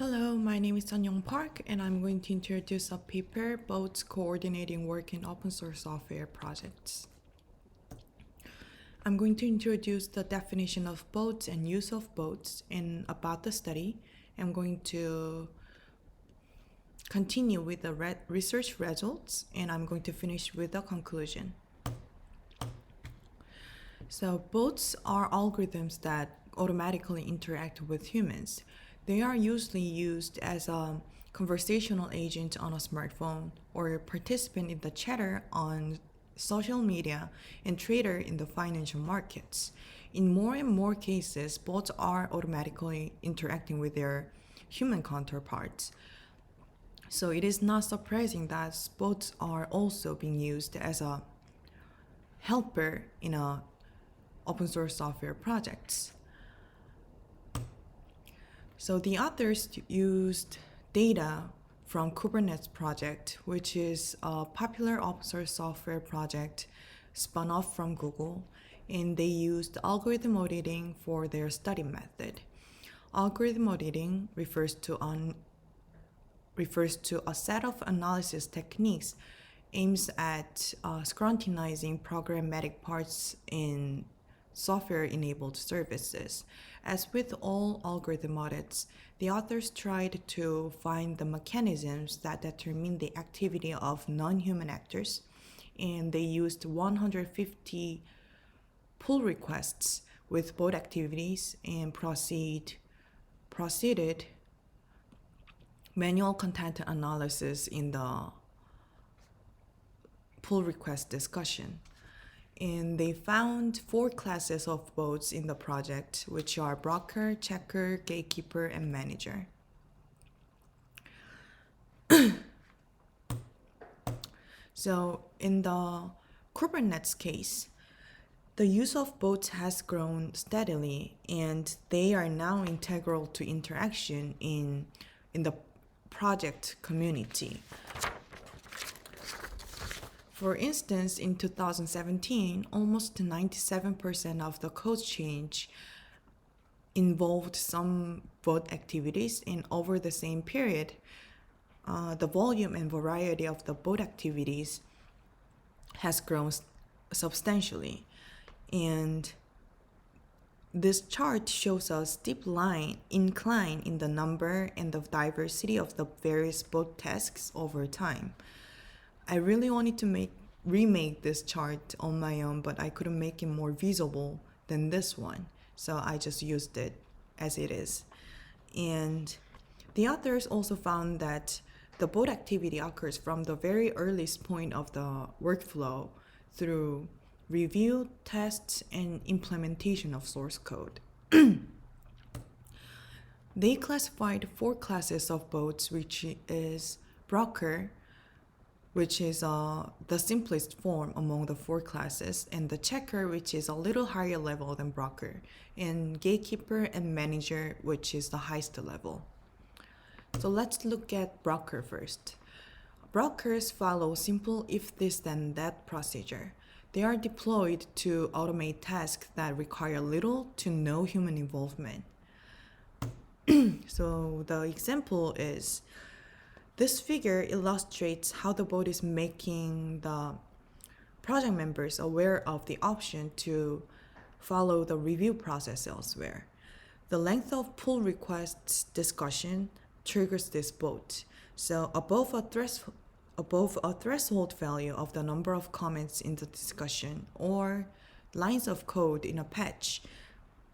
Hello, my name is Sunyoung Park, and I'm going to introduce a paper, Boats Coordinating Work in Open Source Software Projects. I'm going to introduce the definition of boats and use of boats and about the study. I'm going to continue with the research results, and I'm going to finish with the conclusion. So boats are algorithms that automatically interact with humans. They are usually used as a conversational agent on a smartphone or a participant in the chatter on social media and trader in the financial markets. In more and more cases, bots are automatically interacting with their human counterparts. So it is not surprising that bots are also being used as a helper in a open source software projects. So the authors used data from Kubernetes project, which is a popular open source software project spun off from Google, and they used algorithm auditing for their study method. Algorithm auditing refers to a set of analysis techniques aims at scrutinizing programmatic parts in software-enabled services. As with all algorithm audits, the authors tried to find the mechanisms that determine the activity of non-human actors, and they used 150 pull requests with both activities and proceeded manual content analysis in the pull request discussion. And they found 4 classes of boats in the project, which are broker, checker, gatekeeper, and manager. So in the Kubernetes case, the use of bots has grown steadily, and they are now integral to interaction in the project community. For instance, in 2017, almost 97% of the code change involved some bot activities, and over the same period, the volume and variety of the bot activities has grown substantially. And this chart shows a steep incline in the number and the diversity of the various bot tasks over time. I really wanted to remake this chart on my own, but I couldn't make it more visible than this one. So I just used it as it is. And the authors also found that the bot activity occurs from the very earliest point of the workflow through review, tests, and implementation of source code. They classified 4 classes of bots, which is broker, which is the simplest form among the 4 classes, and the checker, which is a little higher level than broker, and gatekeeper and manager, which is the highest level. So let's look at broker first. Brokers follow simple if this then that procedure. They are deployed to automate tasks that require little to no human involvement. So the example is, this figure illustrates how the bot is making the project members aware of the option to follow the review process elsewhere. The length of pull requests discussion triggers this bot. So above a threshold value of the number of comments in the discussion or lines of code in a patch,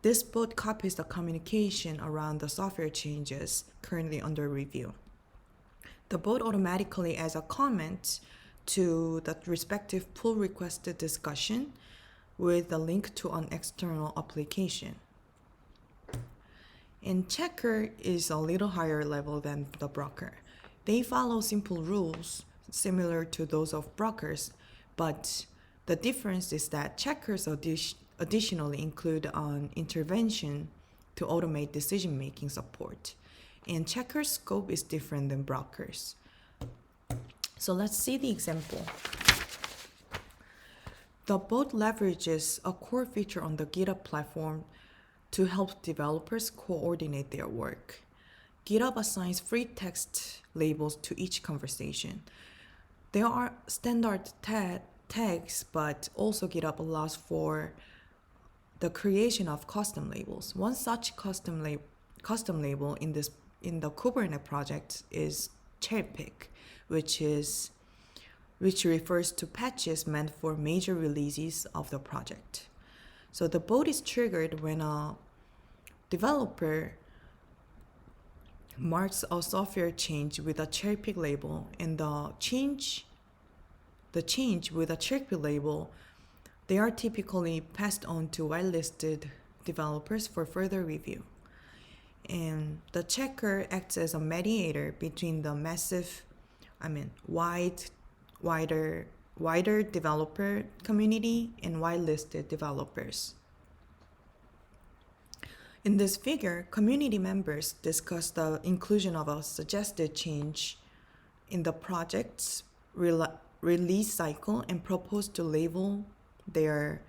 this bot copies the communication around the software changes currently under review. The bot automatically adds a comment to the respective pull requested discussion with a link to an external application. And checker is a little higher level than the broker. They follow simple rules similar to those of brokers, but the difference is that checkers additionally include an intervention to automate decision-making support. And checker scope is different than brokers. So let's see the example. The bot leverages a core feature on the GitHub platform to help developers coordinate their work. GitHub assigns free text labels to each conversation. There are standard tags, but also GitHub allows for the creation of custom labels. One such custom label in the Kubernetes project is cherry pick, which refers to patches meant for major releases of the project. So the bot is triggered when a developer marks a software change with a cherry pick label, and the change with a cherry pick label, they are typically passed on to whitelisted developers for further review. And the checker acts as a mediator between the wider developer community and whitelisted developers. In this figure, community members discuss the inclusion of a suggested change in the project's release cycle and propose to label their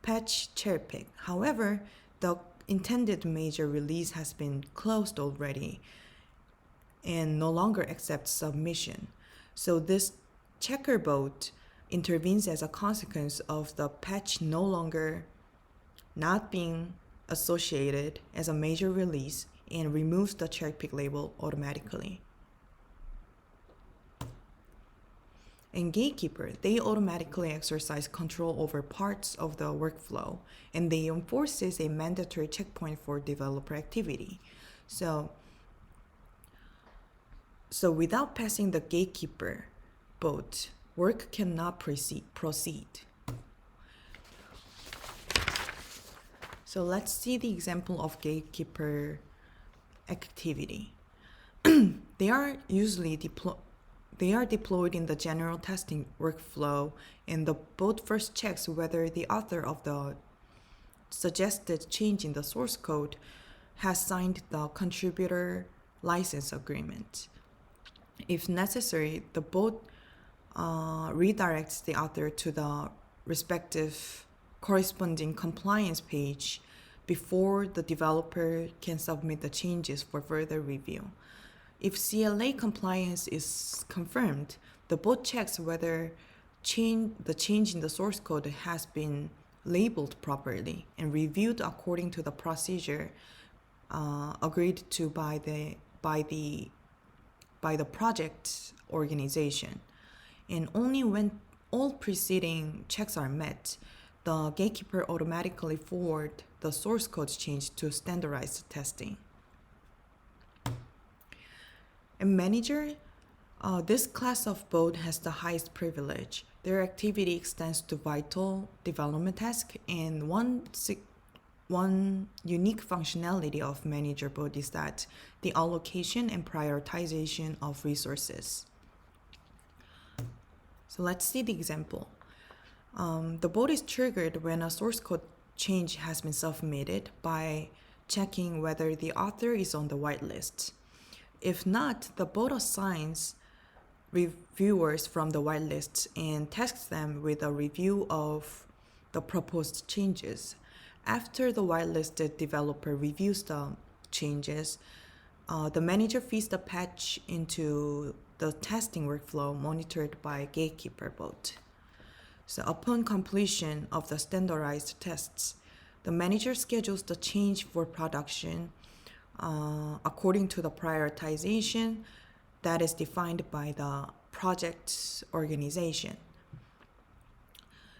patch cherry pick. However, the intended major release has been closed already and no longer accepts submission. So this checker bot intervenes as a consequence of the patch no longer not being associated as a major release and removes the cherry pick label automatically. In Gatekeeper, they automatically exercise control over parts of the workflow, and they enforces a mandatory checkpoint for developer activity. So without passing the Gatekeeper bot, work cannot proceed. So let's see the example of Gatekeeper activity. They are deployed in the general testing workflow, and the bot first checks whether the author of the suggested change in the source code has signed the contributor license agreement. If necessary, the bot redirects the author to the respective corresponding compliance page before the developer can submit the changes for further review. If CLA compliance is confirmed, the bot checks whether the change in the source code has been labeled properly and reviewed according to the procedure agreed to by the project organization. And only when all preceding checks are met, the Gatekeeper automatically forward the source code change to standardized testing. In Manager, this class of bot has the highest privilege. Their activity extends to vital development tasks, and one unique functionality of Manager bot is that the allocation and prioritization of resources. So let's see the example. The bot is triggered when a source code change has been submitted by checking whether the author is on the whitelist. If not, the bot assigns reviewers from the whitelist and tasks them with a review of the proposed changes. After the whitelisted developer reviews the changes, the manager feeds the patch into the testing workflow monitored by Gatekeeper bot. So upon completion of the standardized tests, the manager schedules the change for production according to the prioritization that is defined by the project organization.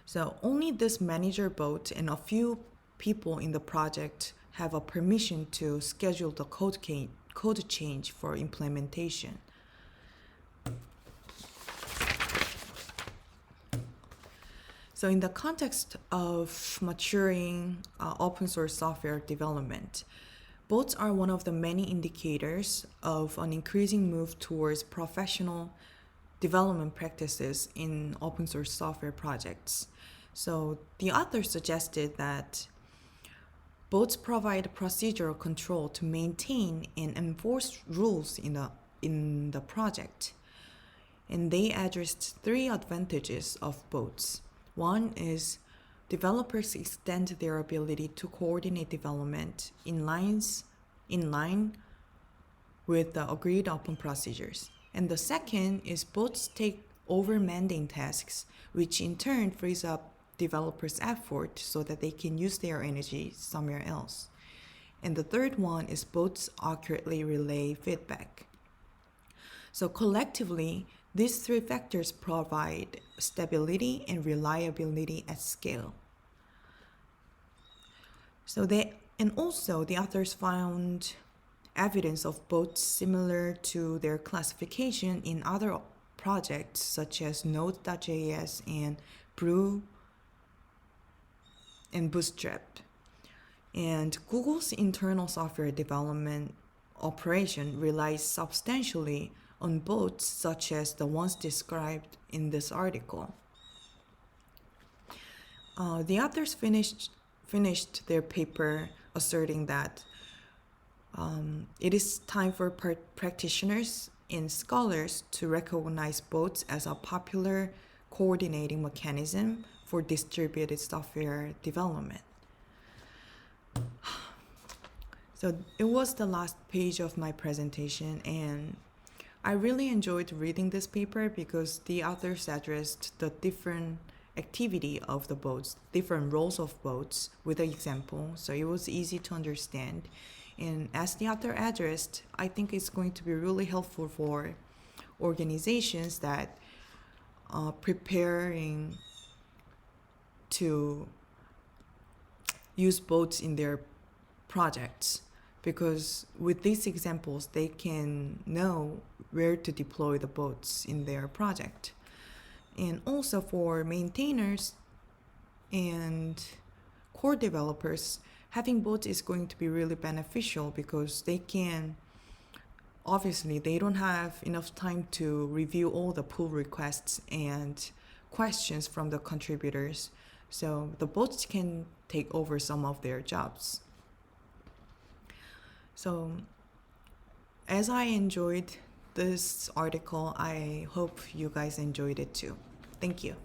So only this manager bot and a few people in the project have a permission to schedule the code change for implementation. So in the context of maturing open source software development, bots are one of the many indicators of an increasing move towards professional development practices in open source software projects. So the author suggested that bots provide procedural control to maintain and enforce rules in the project. And they addressed three advantages of bots. One is developers extend their ability to coordinate development in line with the agreed upon procedures. And the second is bots take over mending tasks, which in turn frees up developers' effort so that they can use their energy somewhere else. And the third one is bots accurately relay feedback. So collectively, these three factors provide stability and reliability at scale. And also the authors found evidence of bots similar to their classification in other projects such as Node.js and Brew and Bootstrap. And Google's internal software development operation relies substantially on bots such as the ones described in this article. The authors finished their paper asserting that it is time for practitioners and scholars to recognize bots as a popular coordinating mechanism for distributed software development. So it was the last page of my presentation, and I really enjoyed reading this paper because the authors addressed the different activity of the bots, different roles of bots with an example, so it was easy to understand. And as the author addressed, I think it's going to be really helpful for organizations that are preparing to use bots in their projects, because with these examples they can know where to deploy the bots in their project. And also for maintainers and core developers, having bots is going to be really beneficial because they don't have enough time to review all the pull requests and questions from the contributors. So the bots can take over some of their jobs. So as I enjoyed this article, I hope you guys enjoyed it too. Thank you.